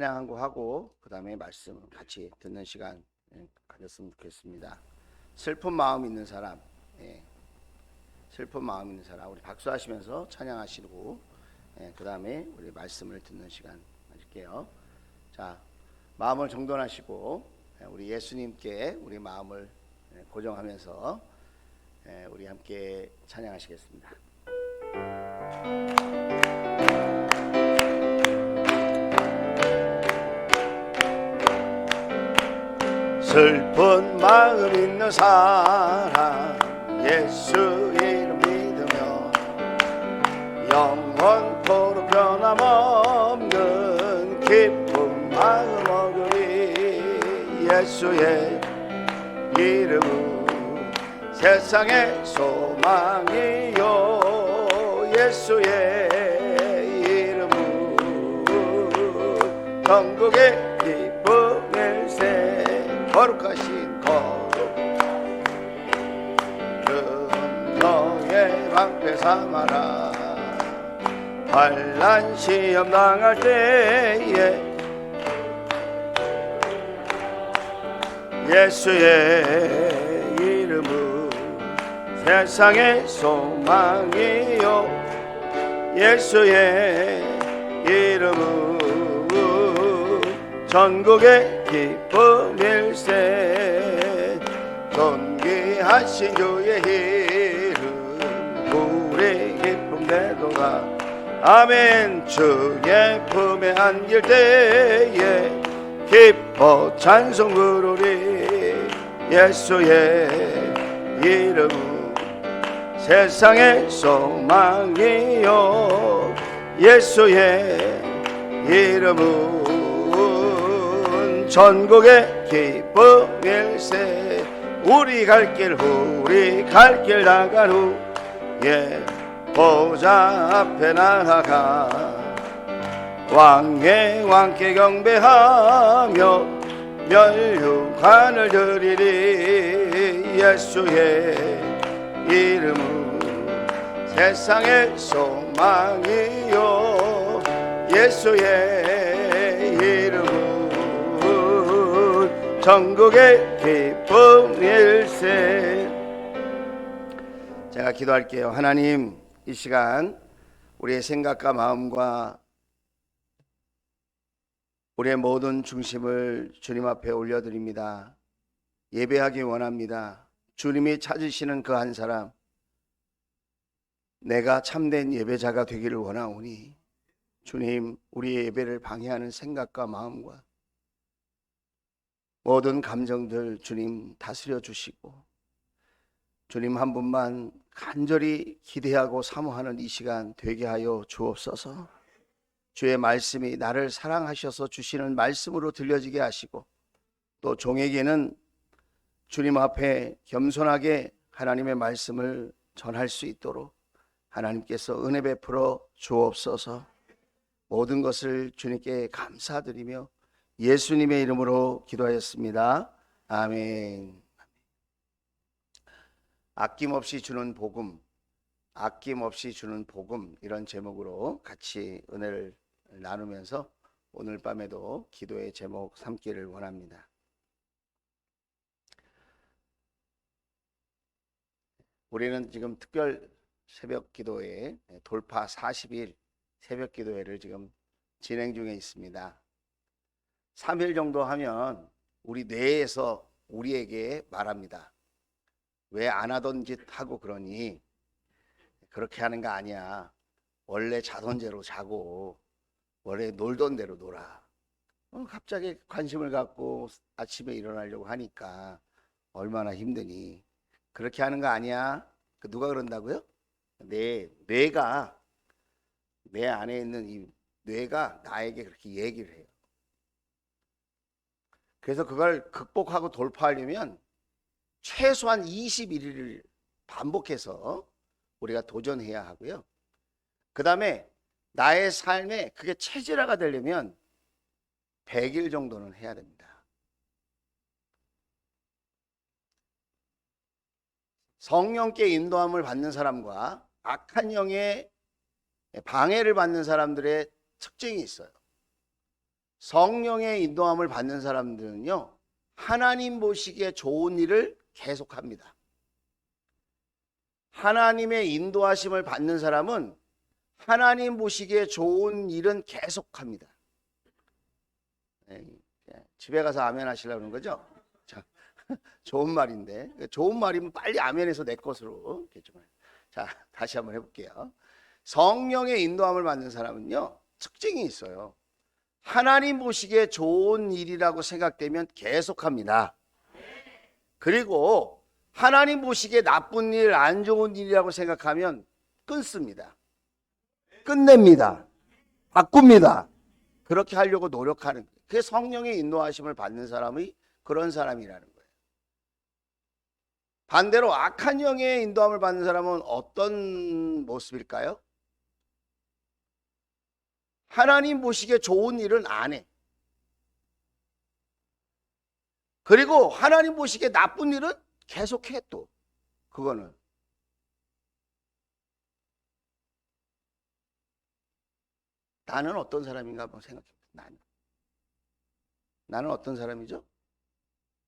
찬양한 거 하고 그 다음에 말씀 같이 듣는 시간 가졌으면 좋겠습니다. 슬픈 마음 있는 사람, 슬픈 마음 있는 사람 우리 박수하시면서 찬양하시고 그 다음에 우리 말씀을 듣는 시간 가질게요. 자, 마음을 정돈하시고 우리 예수님께 우리 마음을 고정하면서 우리 함께 찬양하시겠습니다. 슬픈 마음 있는 사람 예수 이름 믿으며 영원토록 변함없는 기쁜 마음 얻으리. 예수의 이름은 세상의 소망이요 예수의 이름은 천국의 기쁨일세. 거룩하신 거룩 너의 방패 삼아라. 환난 시험 당할 때에 예수의 이름은 세상의 소망이요 예수의 이름은 전국의 기쁨일세. 존귀하신 주의 이름 우리 기쁨 되도다. 아멘. 주의 품에 안길 때에 기뻐 찬송 부르리. 예수의 이름은 세상의 소망이요 예수의 이름은 전국의 기쁨일세. 우리 갈 길 나간 후에 보좌 앞에 나아가 왕의 왕께 경배하며 멸류관을 드리리. 예수의 이름은 세상의 소망이요 예수의 이름은 전국의 기쁨일세. 제가 기도할게요. 하나님, 이 시간 우리의 생각과 마음과 우리의 모든 중심을 주님 앞에 올려드립니다. 예배하기 원합니다. 주님이 찾으시는 그 한 사람, 내가 참된 예배자가 되기를 원하오니 주님, 우리의 예배를 방해하는 생각과 마음과 모든 감정들 주님 다스려 주시고 주님 한 분만 간절히 기대하고 사모하는 이 시간 되게 하여 주옵소서. 주의 말씀이 나를 사랑하셔서 주시는 말씀으로 들려지게 하시고 또 종에게는 주님 앞에 겸손하게 하나님의 말씀을 전할 수 있도록 하나님께서 은혜 베풀어 주옵소서. 모든 것을 주님께 감사드리며 예수님의 이름으로 기도하였습니다. 아멘. 아낌없이 주는 복음, 아낌없이 주는 복음, 이런 제목으로 같이 은혜를 나누면서 오늘 밤에도 기도의 제목 삼기를 원합니다. 우리는 지금 특별 새벽 기도회 돌파 40일 새벽 기도회를 지금 진행 중에 있습니다. 3일 정도 하면 우리 뇌에서 우리에게 말합니다. 왜 안 하던 짓 하고 그러니? 그렇게 하는 거 아니야. 원래 자던 대로 자고 원래 놀던 대로 놀아. 갑자기 관심을 갖고 아침에 일어나려고 하니까 얼마나 힘드니? 그렇게 하는 거 아니야. 누가 그런다고요? 뇌가, 내 안에 있는 이 뇌가 나에게 그렇게 얘기를 해요. 그래서 그걸 극복하고 돌파하려면 최소한 21일을 반복해서 우리가 도전해야 하고요. 그 다음에 나의 삶에 그게 체질화가 되려면 100일 정도는 해야 됩니다. 성령께 인도함을 받는 사람과 악한 영의 방해를 받는 사람들의 특징이 있어요. 성령의 인도함을 받는 사람들은요, 하나님 보시기에 좋은 일을 계속합니다. 하나님의 인도하심을 받는 사람은 하나님 보시기에 좋은 일은 계속합니다. 집에 가서 아멘 하시려고 그러는 거죠? 자, 좋은 말인데, 좋은 말이면 빨리 아멘해서 내 것으로. 자, 다시 한번 해볼게요. 성령의 인도함을 받는 사람은요, 특징이 있어요. 하나님 보시기에 좋은 일이라고 생각되면 계속합니다. 그리고 하나님 보시기에 나쁜 일, 안 좋은 일이라고 생각하면 끊습니다. 끝냅니다. 바꿉니다. 그렇게 하려고 노력하는 거예요. 그게 성령의 인도하심을 받는 사람이 그런 사람이라는 거예요. 반대로 악한 영의 인도함을 받는 사람은 어떤 모습일까요? 하나님 보시기에 좋은 일은 안 해. 그리고 하나님 보시기에 나쁜 일은 계속해 또. 그거는. 나는 어떤 사람인가 한번 생각해보세요. 나는 어떤 사람이죠?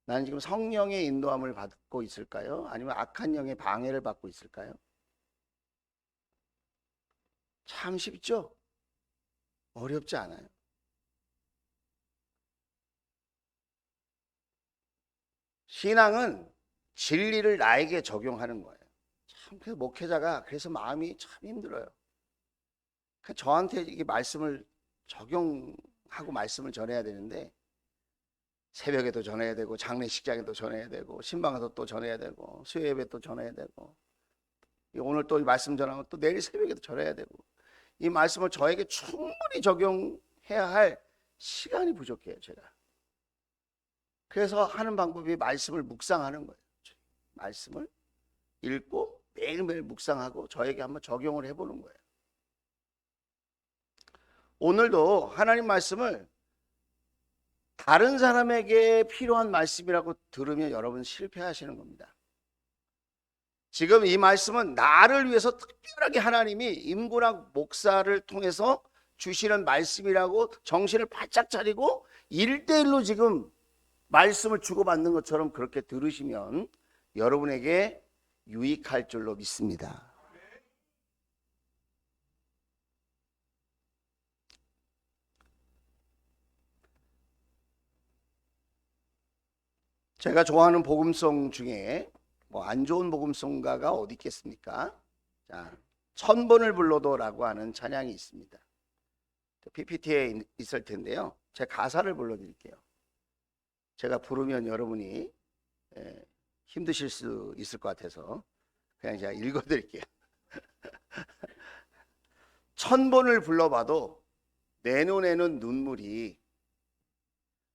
나는 지금 성령의 인도함을 받고 있을까요? 아니면 악한 영의 방해를 받고 있을까요? 참 쉽죠? 어렵지 않아요. 신앙은 진리를 나에게 적용하는 거예요. 참, 그래서 목회자가 그래서 마음이 참 힘들어요. 저한테 이게 말씀을 적용하고 말씀을 전해야 되는데, 새벽에도 전해야 되고, 장례식장에도 전해야 되고, 신방에도 또 전해야 되고, 수요 예배 또 전해야 되고, 오늘 또 이 말씀 전하면 또 내일 새벽에도 전해야 되고, 이 말씀을 저에게 충분히 적용해야 할 시간이 부족해요, 제가. 그래서 하는 방법이 말씀을 묵상하는 거예요. 말씀을 읽고 매일매일 묵상하고 저에게 한번 적용을 해보는 거예요. 오늘도 하나님 말씀을 다른 사람에게 필요한 말씀이라고 들으면 여러분 실패하시는 겁니다. 지금 이 말씀은 나를 위해서 특별하게 하나님이 임구락 목사를 통해서 주시는 말씀이라고 정신을 바짝 차리고 1대1로 지금 말씀을 주고받는 것처럼 그렇게 들으시면 여러분에게 유익할 줄로 믿습니다. 제가 좋아하는 복음송 중에 뭐 안 좋은 복음송가가 어디 있겠습니까? 자, 1000번을 불러도라고 하는 찬양이 있습니다. PPT에 있을 텐데요. 제 가사를 불러드릴게요. 제가 부르면 여러분이 힘드실 수 있을 것 같아서 그냥 제가 읽어드릴게요. 1000번을 불러봐도 내 눈에는 눈물이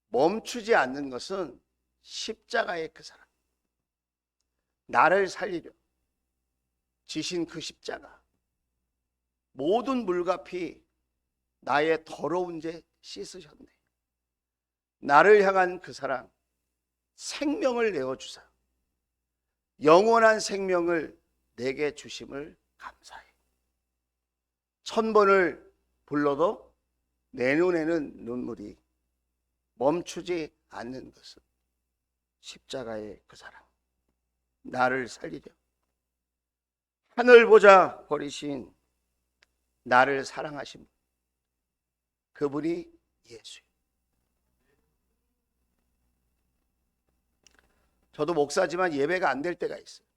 멈추지 않는 것은 십자가의 그 사랑, 나를 살리려 지신 그 십자가, 모든 물과 피 나의 더러운 죄 씻으셨네. 나를 향한 그 사랑, 생명을 내어주사 영원한 생명을 내게 주심을 감사해. 1000번을 불러도 내 눈에는 눈물이 멈추지 않는 것은 십자가의 그 사랑, 나를 살리려 하늘 보자 버리신 나를 사랑하신 분, 그분이 예수예요. 저도 목사지만 예배가 안 될 때가 있어요.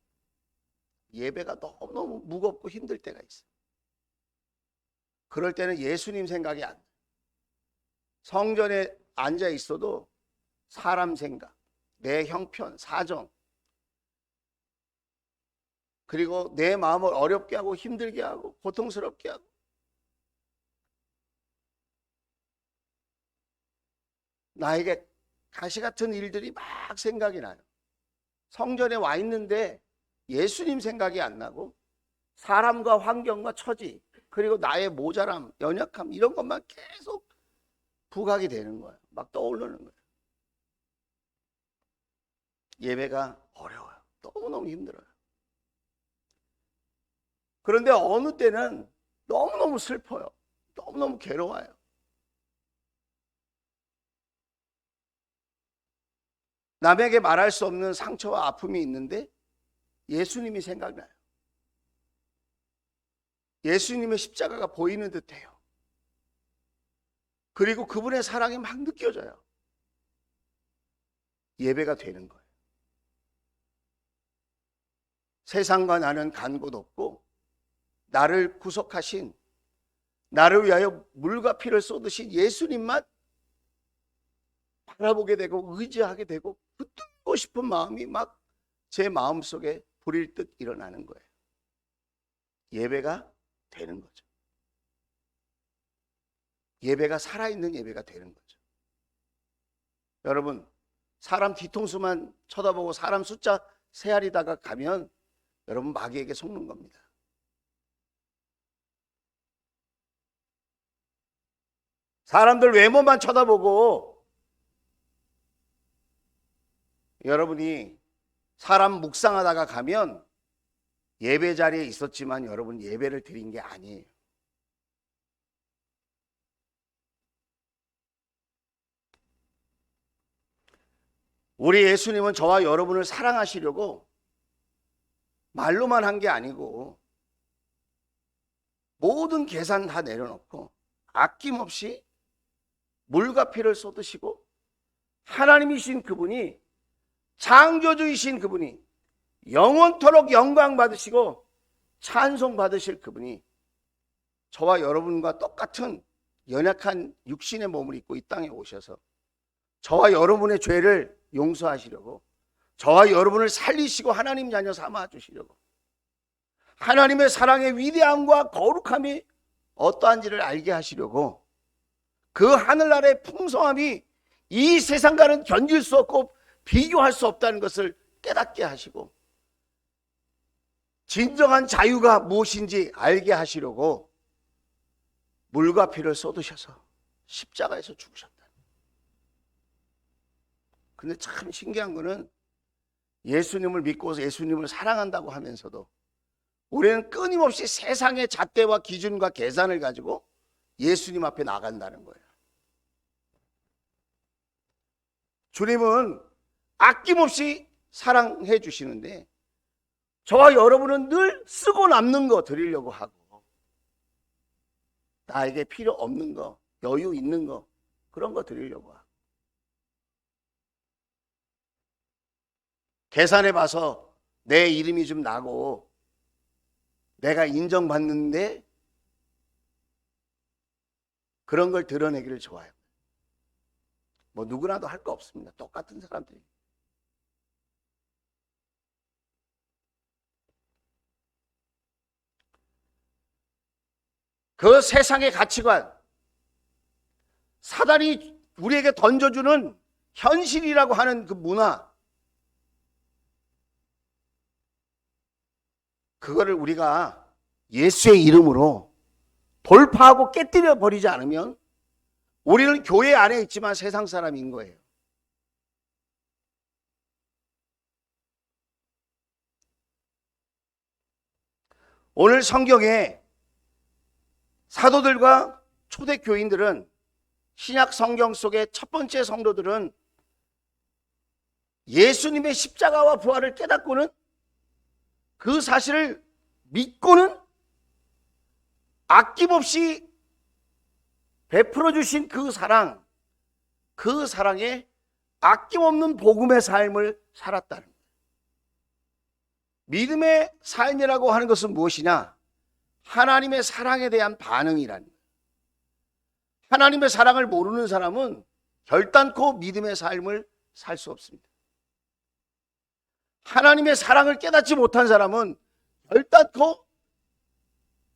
예배가 너무너무 무겁고 힘들 때가 있어요. 그럴 때는 예수님 생각이 안 나요. 성전에 앉아 있어도 사람 생각, 내 형편, 사정, 그리고 내 마음을 어렵게 하고 힘들게 하고 고통스럽게 하고, 나에게 가시 같은 일들이 막 생각이 나요. 성전에 와 있는데 예수님 생각이 안 나고 사람과 환경과 처지, 그리고 나의 모자람, 연약함, 이런 것만 계속 부각이 되는 거예요. 막 떠오르는 거예요. 예배가 어려워요. 너무너무 힘들어요. 그런데 어느 때는 너무너무 슬퍼요. 너무너무 괴로워요. 남에게 말할 수 없는 상처와 아픔이 있는데 예수님이 생각나요. 예수님의 십자가가 보이는 듯해요. 그리고 그분의 사랑이 막 느껴져요. 예배가 되는 거예요. 세상과 나는 간 곳 없고 나를 구속하신, 나를 위하여 물과 피를 쏟으신 예수님만 바라보게 되고 의지하게 되고 붙들고 싶은 마음이 막 제 마음속에 불일 듯 일어나는 거예요. 예배가 되는 거죠. 예배가 살아있는 예배가 되는 거죠. 여러분, 사람 뒤통수만 쳐다보고 사람 숫자 세알이다가 가면 여러분 마귀에게 속는 겁니다. 사람들 외모만 쳐다보고 여러분이 사람 묵상하다가 가면 예배 자리에 있었지만 여러분 예배를 드린 게 아니에요. 우리 예수님은 저와 여러분을 사랑하시려고 말로만 한 게 아니고 모든 계산 다 내려놓고 아낌없이 물과 피를 쏟으시고 하나님이신 그분이, 창조주이신 그분이, 영원토록 영광 받으시고 찬송 받으실 그분이 저와 여러분과 똑같은 연약한 육신의 몸을 입고 이 땅에 오셔서 저와 여러분의 죄를 용서하시려고, 저와 여러분을 살리시고 하나님 자녀 삼아 주시려고, 하나님의 사랑의 위대함과 거룩함이 어떠한지를 알게 하시려고, 그 하늘나라의 풍성함이 이 세상과는 견딜 수 없고 비교할 수 없다는 것을 깨닫게 하시고, 진정한 자유가 무엇인지 알게 하시려고 물과 피를 쏟으셔서 십자가에서 죽으셨다. 근데 참 신기한 거는 예수님을 믿고서 예수님을 사랑한다고 하면서도 우리는 끊임없이 세상의 잣대와 기준과 계산을 가지고 예수님 앞에 나간다는 거예요. 주님은 아낌없이 사랑해 주시는데 저와 여러분은 늘 쓰고 남는 거 드리려고 하고, 나에게 필요 없는 거, 여유 있는 거, 그런 거 드리려고 하고, 계산해 봐서 내 이름이 좀 나고 내가 인정받는데 그런 걸 드러내기를 좋아해요. 뭐 누구나도 할 거 없습니다. 똑같은 사람들이. 그 세상의 가치관, 사단이 우리에게 던져주는 현실이라고 하는 그 문화, 그거를 우리가 예수의 이름으로 돌파하고 깨뜨려 버리지 않으면 우리는 교회 안에 있지만 세상 사람인 거예요. 오늘 성경에 사도들과 초대교인들은, 신약 성경 속의 첫 번째 성도들은 예수님의 십자가와 부활을 깨닫고는, 그 사실을 믿고는 아낌없이 베풀어 주신 그 사랑, 그 사랑에 아낌없는 복음의 삶을 살았다는 거예요. 믿음의 삶이라고 하는 것은 무엇이냐? 하나님의 사랑에 대한 반응이라는 거예요. 하나님의 사랑을 모르는 사람은 결단코 믿음의 삶을 살 수 없습니다. 하나님의 사랑을 깨닫지 못한 사람은 결단코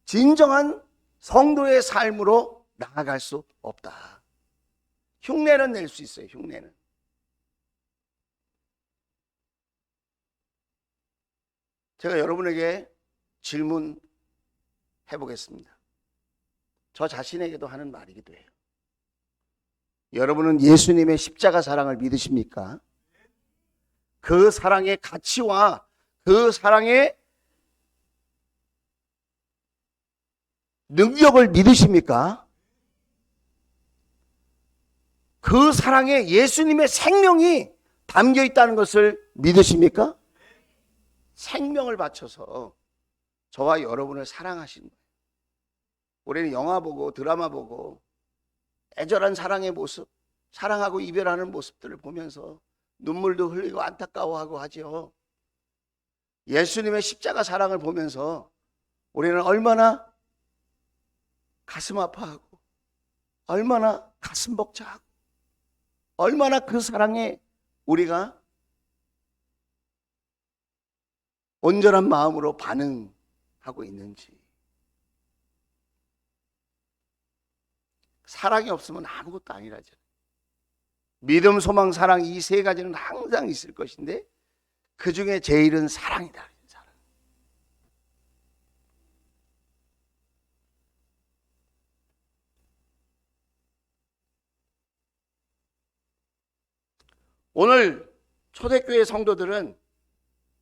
진정한 성도의 삶으로 나아갈 수 없다. 흉내는 낼 수 있어요. 흉내는. 제가 여러분에게 질문해 보겠습니다. 저 자신에게도 하는 말이기도 해요. 여러분은 예수님의 십자가 사랑을 믿으십니까? 그 사랑의 가치와 그 사랑의 능력을 믿으십니까? 그 사랑에 예수님의 생명이 담겨 있다는 것을 믿으십니까? 생명을 바쳐서 저와 여러분을 사랑하신 거예요. 우리는 영화 보고 드라마 보고 애절한 사랑의 모습, 사랑하고 이별하는 모습들을 보면서 눈물도 흘리고 안타까워하고 하죠. 예수님의 십자가 사랑을 보면서 우리는 얼마나 가슴 아파하고 얼마나 가슴 벅차하고 얼마나 그 사랑에 우리가 온전한 마음으로 반응하고 있는지. 사랑이 없으면 아무것도 아니라죠. 믿음, 소망, 사랑 이 세 가지는 항상 있을 것인데 그 중에 제일은 사랑이다. 사랑. 오늘 초대교회 성도들은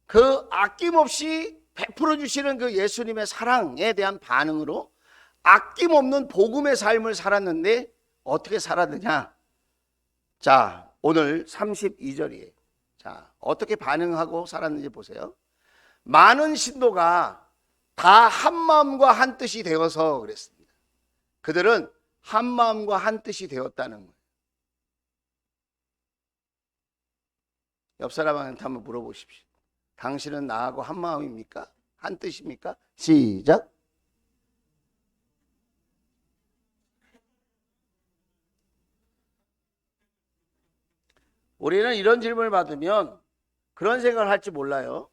그 아낌없이 베풀어 주시는 그 예수님의 사랑에 대한 반응으로 아낌없는 복음의 삶을 살았는데 어떻게 살았느냐? 자, 오늘 32절이에요. 자, 어떻게 반응하고 살았는지 보세요. 많은 신도가 다 한마음과 한뜻이 되어서 그랬습니다. 그들은 한마음과 한뜻이 되었다는 거예요. 옆 사람한테 한번 물어보십시오. 당신은 나하고 한마음입니까? 한뜻입니까? 시작. 우리는 이런 질문을 받으면 그런 생각을 할지 몰라요.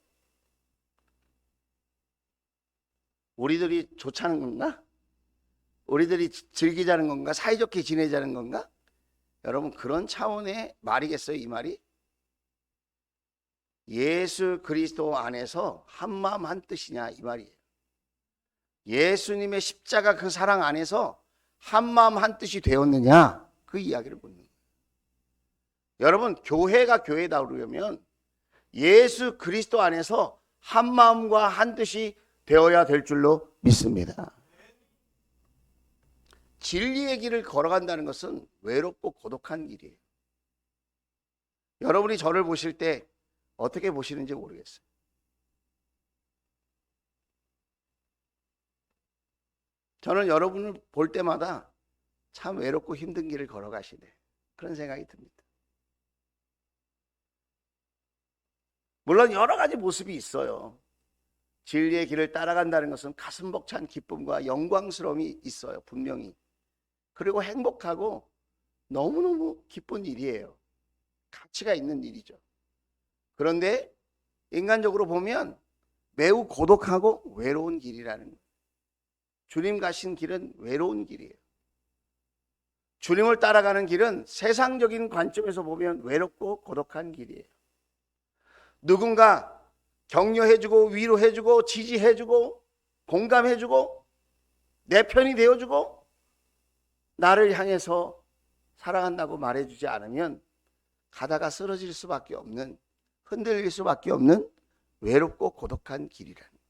우리들이 좋자는 건가? 우리들이 즐기자는 건가? 사이좋게 지내자는 건가? 여러분, 그런 차원의 말이겠어요, 이 말이? 예수 그리스도 안에서 한마음 한뜻이냐, 이 말이에요. 예수님의 십자가 그 사랑 안에서 한마음 한뜻이 되었느냐, 그 이야기를 묻는 거예요. 여러분, 교회가 교회다우려면 예수 그리스도 안에서 한마음과 한뜻이 되어야 될 줄로 믿습니다. 진리의 길을 걸어간다는 것은 외롭고 고독한 길이에요. 여러분이 저를 보실 때 어떻게 보시는지 모르겠어요. 저는 여러분을 볼 때마다 참 외롭고 힘든 길을 걸어가시네, 그런 생각이 듭니다. 물론 여러 가지 모습이 있어요. 진리의 길을 따라간다는 것은 가슴 벅찬 기쁨과 영광스러움이 있어요, 분명히. 그리고 행복하고 너무너무 기쁜 일이에요. 가치가 있는 일이죠. 그런데 인간적으로 보면 매우 고독하고 외로운 길이라는 거예요. 주님 가신 길은 외로운 길이에요. 주님을 따라가는 길은 세상적인 관점에서 보면 외롭고 고독한 길이에요. 누군가 격려해주고 위로해주고 지지해주고 공감해주고 내 편이 되어주고 나를 향해서 사랑한다고 말해주지 않으면 가다가 쓰러질 수밖에 없는, 흔들릴 수밖에 없는 외롭고 고독한 길이라는 거예요.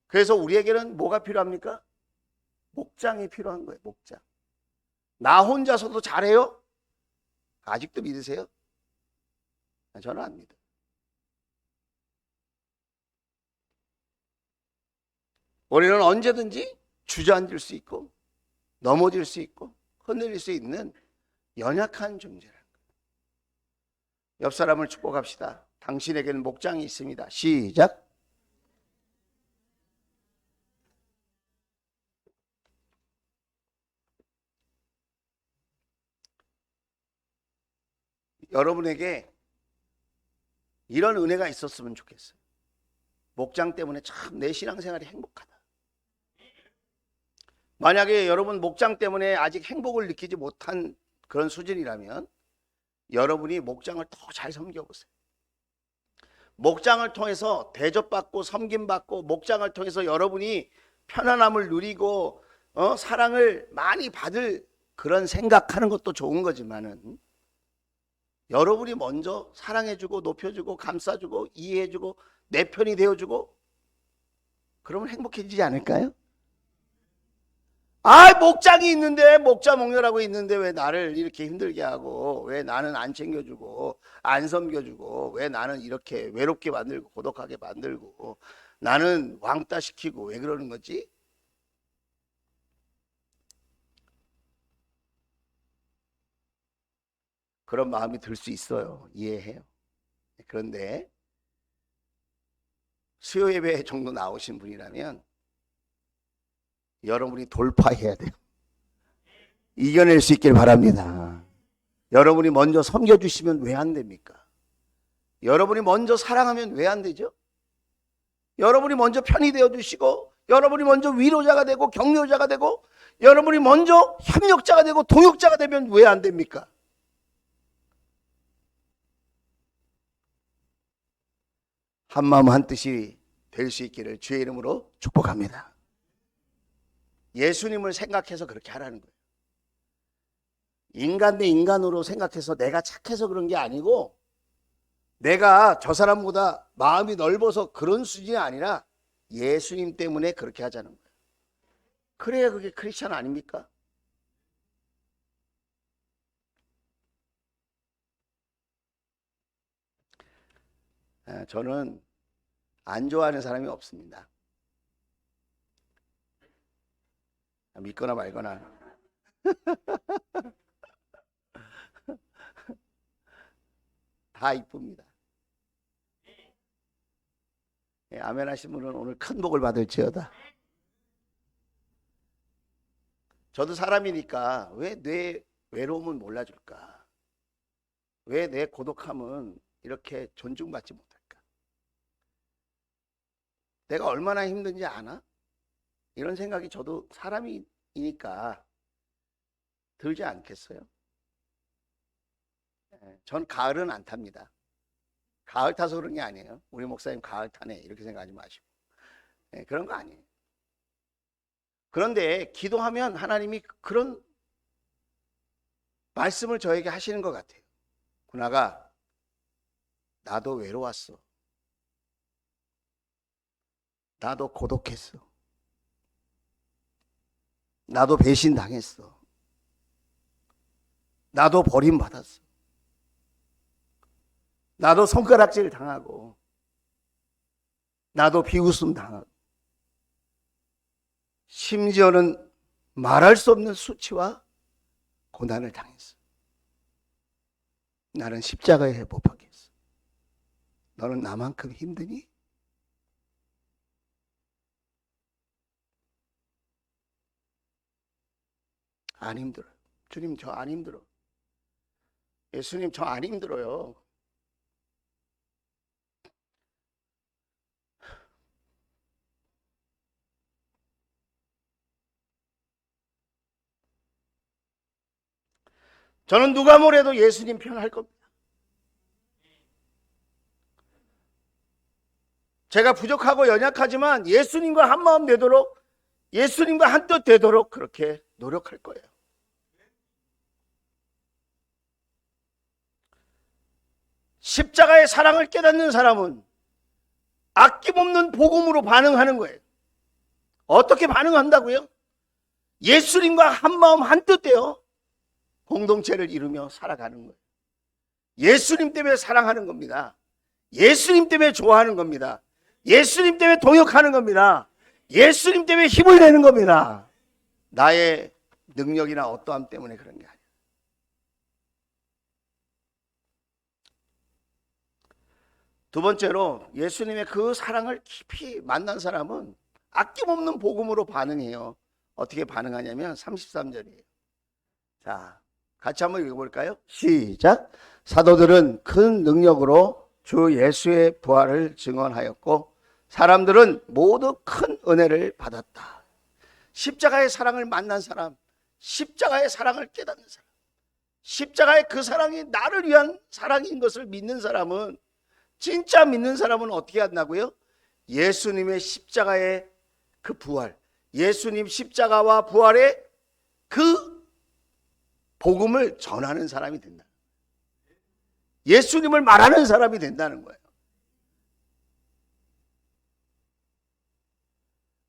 그래서 우리에게는 뭐가 필요합니까? 목장이 필요한 거예요. 목장. 나 혼자서도 잘해요? 아직도 믿으세요? 저는 안 믿어요. 우리는 언제든지 주저앉을 수 있고 넘어질 수 있고 흔들릴 수 있는 연약한 존재라는 거예요. 옆 사람을 축복합시다. 당신에게는 목장이 있습니다. 시작. 여러분에게 이런 은혜가 있었으면 좋겠어요. 목장 때문에 참 내 신앙생활이 행복하다. 만약에 여러분 목장 때문에 아직 행복을 느끼지 못한 그런 수준이라면 여러분이 목장을 더 잘 섬겨보세요. 목장을 통해서 대접받고 섬김받고 목장을 통해서 여러분이 편안함을 누리고 사랑을 많이 받을 그런 생각하는 것도 좋은 거지만은 여러분이 먼저 사랑해주고 높여주고 감싸주고 이해해주고 내 편이 되어주고 그러면 행복해지지 않을까요? 아, 목장이 있는데, 목자 목녀라고 있는데 왜 나를 이렇게 힘들게 하고, 왜 나는 안 챙겨주고, 안 섬겨주고, 왜 나는 이렇게 외롭게 만들고, 고독하게 만들고, 나는 왕따 시키고, 왜 그러는 거지? 그런 마음이 들 수 있어요. 이해해요. 그런데 수요 예배 정도 나오신 분이라면 여러분이 돌파해야 돼요. 이겨낼 수 있길 바랍니다. 여러분이 먼저 섬겨주시면 왜 안 됩니까? 여러분이 먼저 사랑하면 왜 안 되죠? 여러분이 먼저 편이 되어주시고, 여러분이 먼저 위로자가 되고 격려자가 되고, 여러분이 먼저 협력자가 되고 동역자가 되면 왜 안 됩니까? 한마음 한뜻이 될 수 있기를 주의 이름으로 축복합니다. 예수님을 생각해서 그렇게 하라는 거예요. 인간 대 인간으로 생각해서 내가 착해서 그런 게 아니고, 내가 저 사람보다 마음이 넓어서 그런 수준이 아니라 예수님 때문에 그렇게 하자는 거예요. 그래야 그게 크리스천 아닙니까? 저는 안 좋아하는 사람이 없습니다. 믿거나 말거나. 다 이쁩니다. 아멘 하신 분은 오늘 큰 복을 받을지어다. 저도 사람이니까 왜 내 외로움은 몰라줄까? 왜 내 고독함은 이렇게 존중받지 못할까? 내가 얼마나 힘든지 아나? 이런 생각이 저도 사람이니까 들지 않겠어요? 전 가을은 안 탑니다. 가을 타서 그런 게 아니에요. 우리 목사님 가을 타네 이렇게 생각하지 마시고. 그런 거 아니에요. 그런데 기도하면 하나님이 그런 말씀을 저에게 하시는 것 같아요. 구나가 나도 외로웠어. 나도 고독했어. 나도 배신당했어. 나도 버림받았어. 나도 손가락질 당하고, 나도 비웃음 당하고, 심지어는 말할 수 없는 수치와 고난을 당했어. 나는 십자가에 못 박혔어. 너는 나만큼 힘드니? 안 힘들어요. 주님, 저 안 힘들어. 예수님, 저 안 힘들어요. 저는 누가 뭐래도 예수님 편할 겁니다. 제가 부족하고 연약하지만 예수님과 한마음 되도록, 예수님과 한뜻 되도록 그렇게 노력할 거예요. 십자가의 사랑을 깨닫는 사람은 아낌없는 복음으로 반응하는 거예요. 어떻게 반응한다고요? 예수님과 한마음 한뜻 되어 공동체를 이루며 살아가는 거예요. 예수님 때문에 사랑하는 겁니다. 예수님 때문에 좋아하는 겁니다. 예수님 때문에 동역하는 겁니다. 예수님 때문에 힘을 내는 겁니다. 나의 능력이나 어떠함 때문에 그런 게 아니에요. 두 번째로 예수님의 그 사랑을 깊이 만난 사람은 아낌없는 복음으로 반응해요. 어떻게 반응하냐면 33절이에요. 자, 같이 한번 읽어볼까요? 시작. 사도들은 큰 능력으로 주 예수의 부활을 증언하였고 사람들은 모두 큰 은혜를 받았다. 십자가의 사랑을 만난 사람, 십자가의 사랑을 깨닫는 사람, 십자가의 그 사랑이 나를 위한 사랑인 것을 믿는 사람은, 진짜 믿는 사람은 어떻게 한다고요? 예수님의 십자가의 그 부활, 예수님 십자가와 부활의 그 복음을 전하는 사람이 된다. 예수님을 말하는 사람이 된다는 거예요.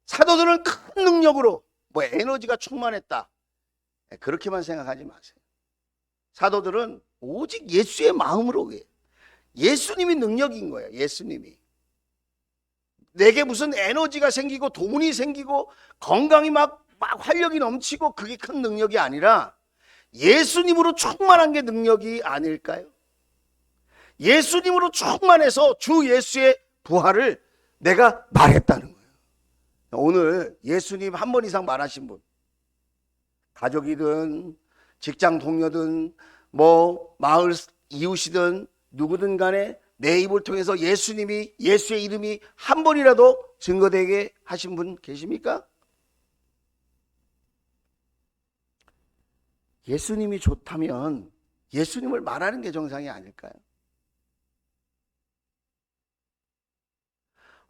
사도들은 큰 능력으로 뭐 에너지가 충만했다. 그렇게만 생각하지 마세요. 사도들은 오직 예수의 마음으로 해요. 예수님이 능력인 거예요. 예수님이. 내게 무슨 에너지가 생기고 돈이 생기고 건강이 막 활력이 넘치고 그게 큰 능력이 아니라 예수님으로 충만한 게 능력이 아닐까요? 예수님으로 충만해서 주 예수의 부활을 내가 말했다는 거예요. 오늘 예수님 한 번 이상 말하신 분, 가족이든 직장 동료든 뭐 마을 이웃이든 누구든 간에 내 입을 통해서 예수님이, 예수의 이름이 한 번이라도 증거되게 하신 분 계십니까? 예수님이 좋다면 예수님을 말하는 게 정상이 아닐까요?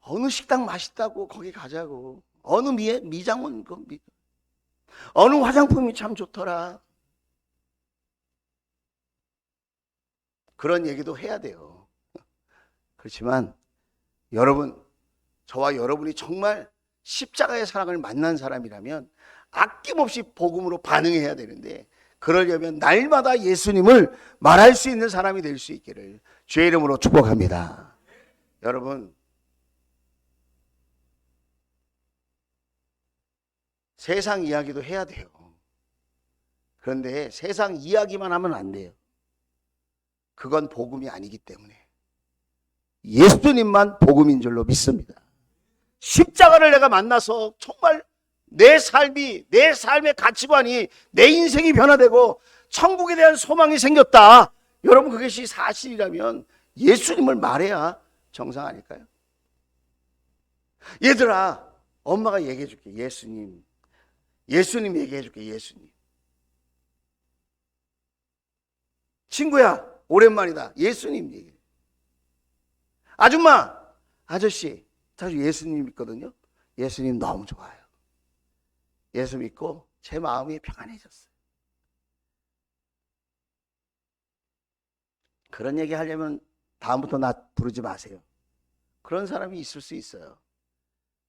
어느 식당 맛있다고 거기 가자고, 어느 미장원, 어느 화장품이 참 좋더라, 그런 얘기도 해야 돼요. 그렇지만 여러분, 저와 여러분이 정말 십자가의 사랑을 만난 사람이라면 아낌없이 복음으로 반응해야 되는데, 그러려면 날마다 예수님을 말할 수 있는 사람이 될 수 있기를 주의 이름으로 축복합니다. 여러분, 세상 이야기도 해야 돼요. 그런데 세상 이야기만 하면 안 돼요. 그건 복음이 아니기 때문에 예수님만 복음인 줄로 믿습니다. 십자가를 내가 만나서 정말 내 삶이, 내 삶의 가치관이, 내 인생이 변화되고 천국에 대한 소망이 생겼다. 여러분, 그것이 사실이라면 예수님을 말해야 정상 아닐까요? 얘들아, 엄마가 얘기해 줄게. 예수님 얘기해 줄게. 예수님. 친구야, 오랜만이다. 예수님 얘기해. 아줌마, 아저씨, 저 예수님 믿거든요. 예수님 너무 좋아요. 예수 믿고 제 마음이 평안해졌어요. 그런 얘기 하려면 다음부터 나 부르지 마세요. 그런 사람이 있을 수 있어요.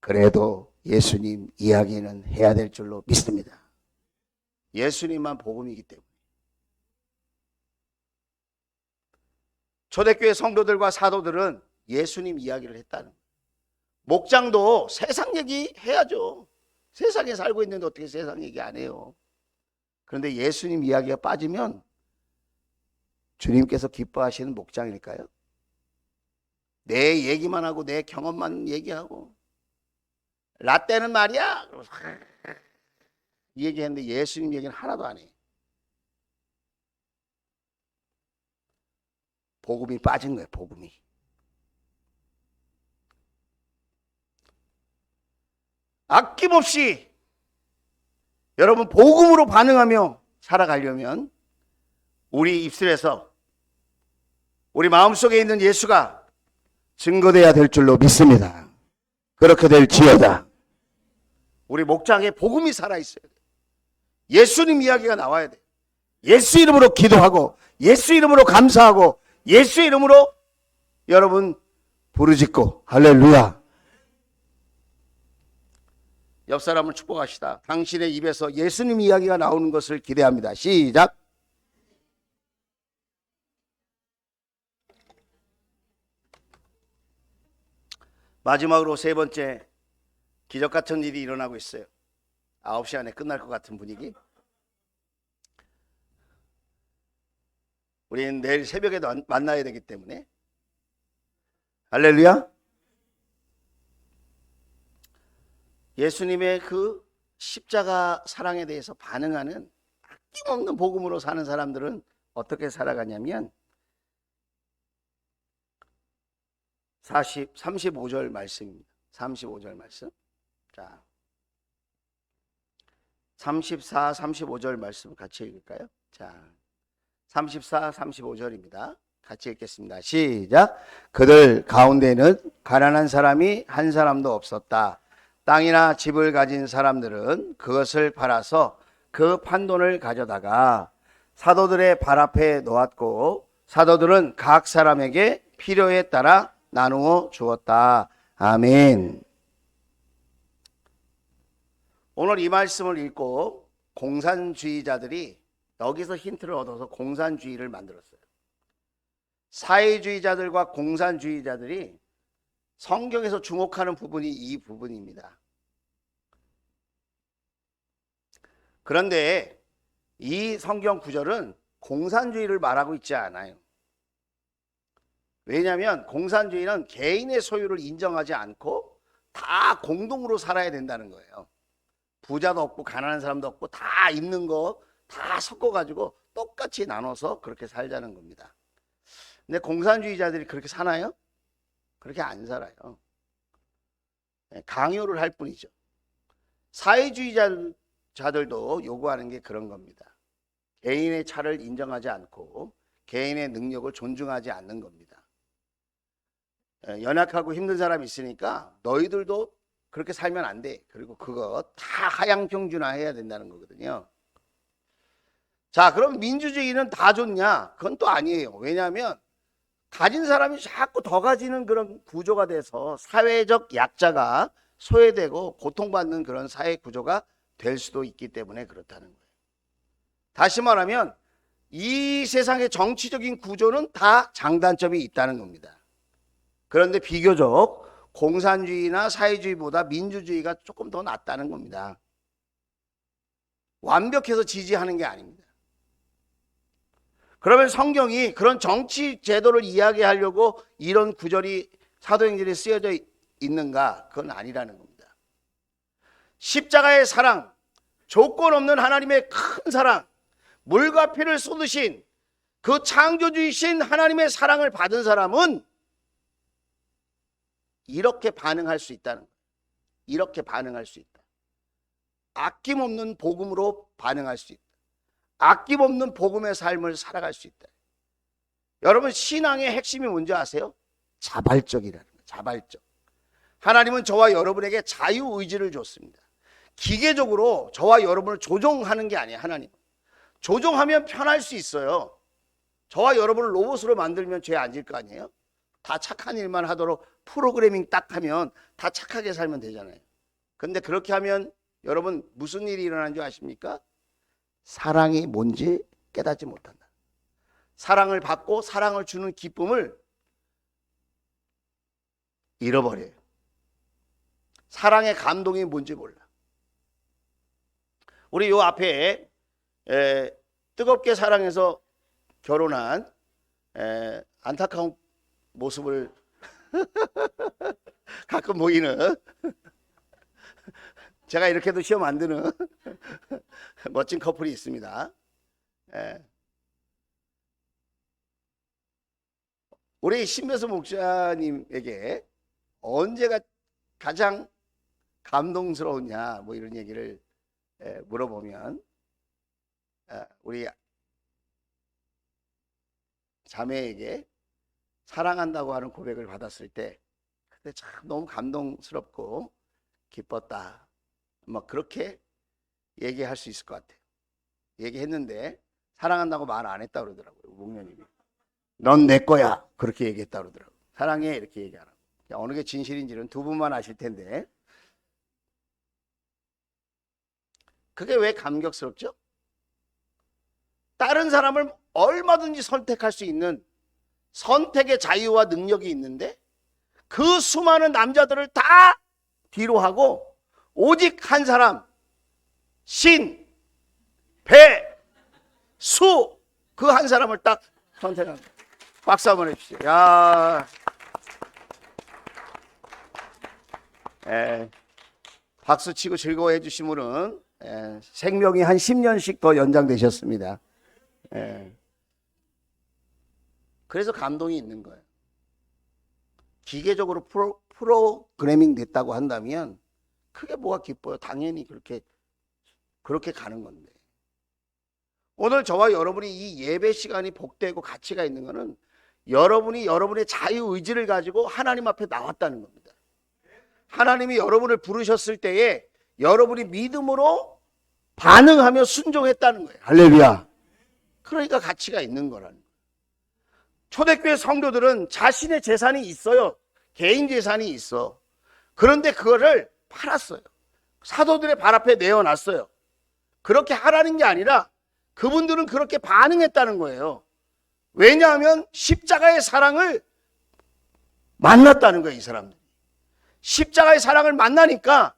그래도 예수님 이야기는 해야 될 줄로 믿습니다. 예수님만 복음이기 때문에. 초대교회 성도들과 사도들은 예수님 이야기를 했다는 거예요. 목장도 세상 얘기 해야죠. 세상에 살고 있는데 어떻게 세상 얘기 안 해요? 그런데 예수님 이야기가 빠지면 주님께서 기뻐하시는 목장일까요? 내 얘기만 하고 내 경험만 얘기하고, 라떼는 말이야 이 얘기했는데 예수님 얘기는 하나도 안 해. 복음이 빠진 거예요. 복음이. 아낌없이 여러분 복음으로 반응하며 살아가려면 우리 입술에서, 우리 마음속에 있는 예수가 증거돼야 될 줄로 믿습니다. 그렇게 될지어다. 우리 목장에 복음이 살아있어야 돼. 예수님 이야기가 나와야 돼. 예수 이름으로 기도하고, 예수 이름으로 감사하고, 예수 이름으로 여러분 부르짖고. 할렐루야. 옆 사람을 축복하시다. 당신의 입에서 예수님 이야기가 나오는 것을 기대합니다. 시작. 마지막으로 세 번째, 기적 같은 일이 일어나고 있어요. 9시 안에 끝날 것 같은 분위기. 우리는 내일 새벽에 만나야 되기 때문에. 할렐루야. 예수님의 그 십자가 사랑에 대해서 반응하는 아낌없는 복음으로 사는 사람들은 어떻게 살아가냐면 35절 말씀입니다. 35절 말씀. 자, 34, 35절 말씀 같이 읽을까요? 자, 34, 35절입니다. 같이 읽겠습니다. 시작. 그들 가운데는 가난한 사람이 한 사람도 없었다. 땅이나 집을 가진 사람들은 그것을 팔아서 그 판돈을 가져다가 사도들의 발 앞에 놓았고, 사도들은 각 사람에게 필요에 따라 나누어 주었다. 아멘. 오늘 이 말씀을 읽고 공산주의자들이 여기서 힌트를 얻어서 공산주의를 만들었어요. 사회주의자들과 공산주의자들이 성경에서 주목하는 부분이 이 부분입니다. 그런데 이 성경 구절은 공산주의를 말하고 있지 않아요. 왜냐하면 공산주의는 개인의 소유를 인정하지 않고 다 공동으로 살아야 된다는 거예요. 부자도 없고 가난한 사람도 없고 다 있는 거 다 섞어가지고 똑같이 나눠서 그렇게 살자는 겁니다. 근데 공산주의자들이 그렇게 사나요? 그렇게 안 살아요. 강요를 할 뿐이죠. 사회주의자들도 요구하는 게 그런 겁니다. 개인의 차를 인정하지 않고 개인의 능력을 존중하지 않는 겁니다. 연약하고 힘든 사람이 있으니까 너희들도 그렇게 살면 안 돼. 그리고 그거 다 하향평준화해야 된다는 거거든요. 자, 그럼 민주주의는 다 좋냐? 그건 또 아니에요. 왜냐하면 가진 사람이 자꾸 더 가지는 그런 구조가 돼서 사회적 약자가 소외되고 고통받는 그런 사회 구조가 될 수도 있기 때문에 그렇다는 거예요. 다시 말하면 이 세상의 정치적인 구조는 다 장단점이 있다는 겁니다. 그런데 비교적 공산주의나 사회주의보다 민주주의가 조금 더 낫다는 겁니다. 완벽해서 지지하는 게 아닙니다. 그러면 성경이 그런 정치 제도를 이야기하려고 이런 구절이 사도행전에 쓰여져 있는가? 그건 아니라는 겁니다. 십자가의 사랑, 조건 없는 하나님의 큰 사랑, 물과 피를 쏟으신 그 창조주이신 하나님의 사랑을 받은 사람은 이렇게 반응할 수 있다는 거예요. 이렇게 반응할 수 있다. 아낌없는 복음으로 반응할 수 있다. 아낌없는 복음의 삶을 살아갈 수 있다. 여러분, 신앙의 핵심이 뭔지 아세요? 자발적이라는 거예요. 자발적. 하나님은 저와 여러분에게 자유의지를 줬습니다. 기계적으로 저와 여러분을 조종하는 게 아니에요. 하나님 조종하면 편할 수 있어요. 저와 여러분을 로봇으로 만들면 죄 안 질 거 아니에요? 다 착한 일만 하도록 프로그래밍 딱 하면 다 착하게 살면 되잖아요. 근데 그렇게 하면 여러분 무슨 일이 일어나는 줄 아십니까? 사랑이 뭔지 깨닫지 못한다. 사랑을 받고 사랑을 주는 기쁨을 잃어버려요. 사랑의 감동이 뭔지 몰라. 우리 요 앞에 뜨겁게 사랑해서 결혼한 안타까운 모습을 가끔 보이는, 제가 이렇게도 시험 안 드는 멋진 커플이 있습니다. 우리 신배수 목사님에게 언제가 가장 감동스러웠냐, 뭐 이런 얘기를 물어보면 우리 자매에게 사랑한다고 하는 고백을 받았을 때 그때 참 너무 감동스럽고 기뻤다, 뭐 그렇게 얘기할 수 있을 것 같아요. 얘기했는데 사랑한다고 말 안 했다 그러더라고요. 목녀님이 넌 내 거야 그렇게 얘기했다 그러더라고요. 사랑해 이렇게 얘기 안 하고. 어느 게 진실인지는 두 분만 아실 텐데 그게 왜 감격스럽죠? 다른 사람을 얼마든지 선택할 수 있는 선택의 자유와 능력이 있는데 그 수많은 남자들을 다 뒤로 하고 오직 한 사람, 신, 배, 수, 그 한 사람을 딱 선택한 거예요. 박수 한번 해주시죠. 야, 박수 치고 즐거워해 주신 분은 생명이 한 10년씩 더 연장되셨습니다. 그래서 감동이 있는 거예요. 기계적으로 프로그래밍 됐다고 한다면 그게 뭐가 기뻐요? 당연히 그렇게 가는 건데. 오늘 저와 여러분이 이 예배 시간이 복되고 가치가 있는 거는 여러분이 여러분의 자유의지를 가지고 하나님 앞에 나왔다는 겁니다. 하나님이 여러분을 부르셨을 때에 여러분이 믿음으로 반응하며 순종했다는 거예요. 할렐루야. 그러니까 가치가 있는 거라는 거예요. 초대교회 성도들은 자신의 재산이 있어요. 개인 재산이 있어. 그런데 그거를 팔았어요. 사도들의 발 앞에 내어놨어요. 그렇게 하라는 게 아니라 그분들은 그렇게 반응했다는 거예요. 왜냐하면 십자가의 사랑을 만났다는 거예요. 이 사람들이 십자가의 사랑을 만나니까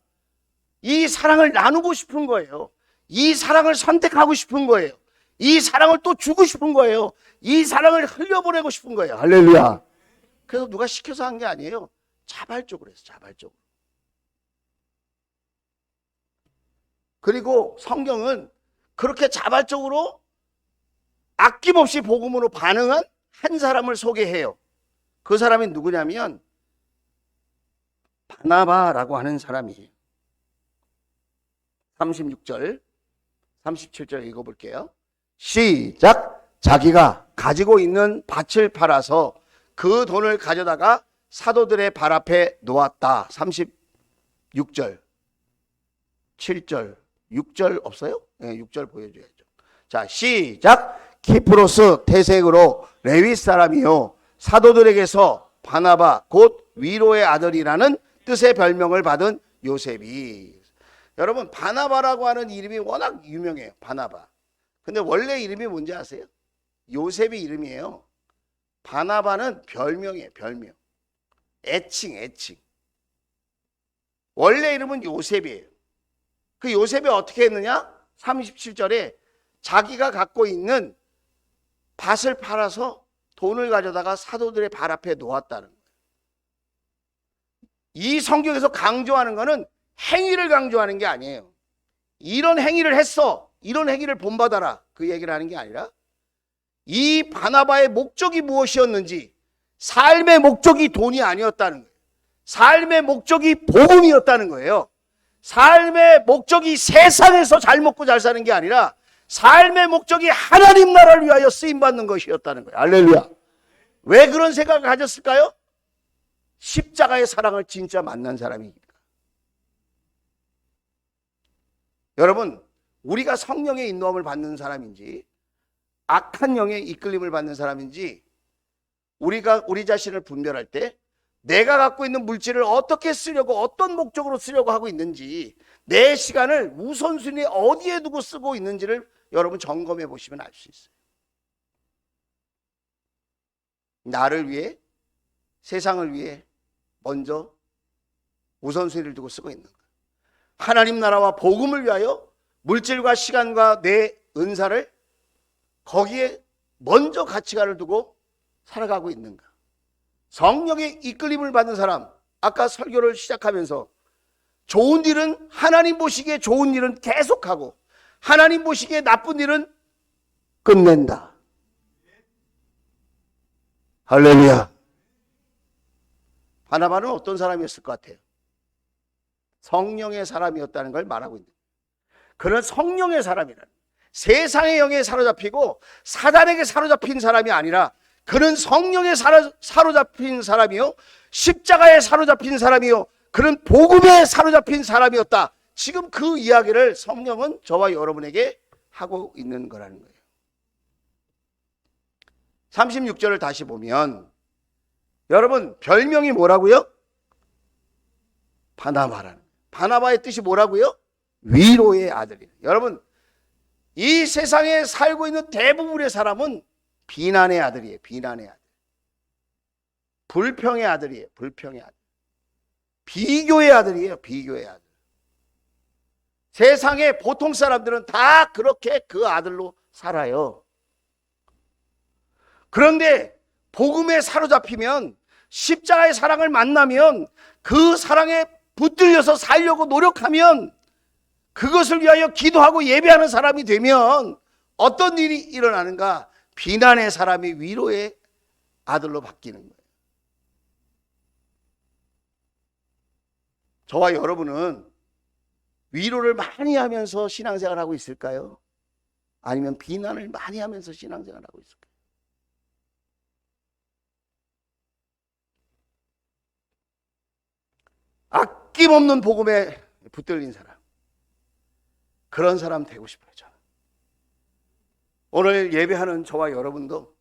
이 사랑을 나누고 싶은 거예요. 이 사랑을 선택하고 싶은 거예요. 이 사랑을 또 주고 싶은 거예요. 이 사랑을 흘려보내고 싶은 거예요. 할렐루야. 그래서 누가 시켜서 한 게 아니에요. 자발적으로 해서 자발적으로. 그리고 성경은 그렇게 자발적으로 아낌없이 복음으로 반응한 한 사람을 소개해요. 그 사람이 누구냐면 바나바라고 하는 사람이에요. 36절 37절 읽어볼게요. 시작. 자기가 가지고 있는 밭을 팔아서 그 돈을 가져다가 사도들의 발 앞에 놓았다. 36절 7절 6절 없어요? 네, 6절 보여줘야죠. 자, 시작. 키프로스 태색으로 레위 사람이요 사도들에게서 바나바 곧 위로의 아들이라는 뜻의 별명을 받은 요셉이. 여러분, 바나바라고 하는 이름이 워낙 유명해요. 바나바. 근데 원래 이름이 뭔지 아세요? 요셉이 이름이에요. 바나바는 별명이에요. 별명. 애칭. 원래 이름은 요셉이에요. 그 요셉이 어떻게 했느냐? 37절에 자기가 갖고 있는 밭을 팔아서 돈을 가져다가 사도들의 발 앞에 놓았다는 거예요. 이 성경에서 강조하는 거는 행위를 강조하는 게 아니에요. 이런 행위를 했어. 이런 행위를 본받아라. 그 얘기를 하는 게 아니라 이 바나바의 목적이 무엇이었는지, 삶의 목적이 돈이 아니었다는 거예요. 삶의 목적이 복음이었다는 거예요. 삶의 목적이 세상에서 잘 먹고 잘 사는 게 아니라 삶의 목적이 하나님 나라를 위하여 쓰임받는 것이었다는 거예요. 할렐루야. 왜 그런 생각을 가졌을까요? 십자가의 사랑을 진짜 만난 사람이니까. 여러분, 우리가 성령의 인도함을 받는 사람인지 악한 영의 이끌림을 받는 사람인지 우리가 우리 자신을 분별할 때 내가 갖고 있는 물질을 어떻게 쓰려고, 어떤 목적으로 쓰려고 하고 있는지, 내 시간을 우선순위에 어디에 두고 쓰고 있는지를 여러분 점검해 보시면 알 수 있어요. 나를 위해, 세상을 위해 먼저 우선순위를 두고 쓰고 있는 거예요. 하나님 나라와 복음을 위하여 물질과 시간과 내 은사를 거기에 먼저 가치관을 두고 살아가고 있는가. 성령의 이끌림을 받는 사람, 아까 설교를 시작하면서 좋은 일은 하나님 보시기에 좋은 일은 계속하고 하나님 보시기에 나쁜 일은 끝낸다. 할렐루야. 바나바는 어떤 사람이었을 것 같아요? 성령의 사람이었다는 걸 말하고 있는 거예요. 그런 성령의 사람이라는, 세상의 영에 사로잡히고 사단에게 사로잡힌 사람이 아니라 그는 성령에 사로잡힌 사람이요, 십자가에 사로잡힌 사람이요, 그는 복음에 사로잡힌 사람이었다. 지금 그 이야기를 성령은 저와 여러분에게 하고 있는 거라는 거예요. 36절을 다시 보면 여러분, 별명이 뭐라고요? 바나바라는. 바나바의 뜻이 뭐라고요? 위로의 아들이에요. 여러분, 이 세상에 살고 있는 대부분의 사람은 비난의 아들이에요. 비난의 아들. 불평의 아들이에요. 불평의 아들. 비교의 아들이에요. 비교의 아들. 세상의 보통 사람들은 다 그렇게 그 아들로 살아요. 그런데 복음에 사로잡히면, 십자가의 사랑을 만나면, 그 사랑에 붙들려서 살려고 노력하면, 그것을 위하여 기도하고 예배하는 사람이 되면 어떤 일이 일어나는가? 비난의 사람이 위로의 아들로 바뀌는 거예요. 저와 여러분은 위로를 많이 하면서 신앙생활을 하고 있을까요? 아니면 비난을 많이 하면서 신앙생활을 하고 있을까요? 아낌없는 복음에 붙들린 사람, 그런 사람 되고 싶어요. 저는 오늘 예배하는 저와 여러분도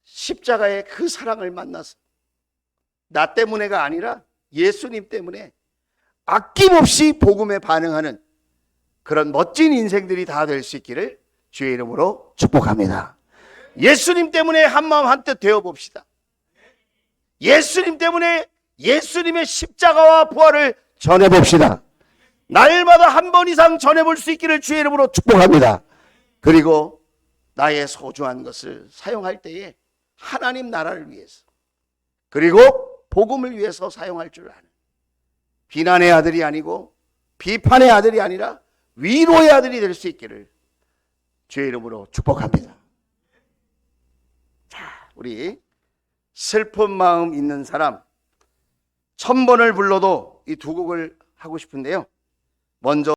십자가의 그 사랑을 만나서 나 때문에가 아니라 예수님 때문에 아낌없이 복음에 반응하는 그런 멋진 인생들이 다 될 수 있기를 주의 이름으로 축복합니다. 예수님 때문에 한마음 한뜻 되어 봅시다. 예수님 때문에 예수님의 십자가와 부활을 전해 봅시다. 날마다 한 번 이상 전해 볼 수 있기를 주의 이름으로 축복합니다. 그리고 나의 소중한 것을 사용할 때에 하나님 나라를 위해서, 그리고 복음을 위해서 사용할 줄 아는, 비난의 아들이 아니고 비판의 아들이 아니라 위로의 아들이 될 수 있기를 주의 이름으로 축복합니다. 자, 우리 슬픈 마음 있는 사람 1000번을 불러도 이 두 곡을 하고 싶은데요. 먼저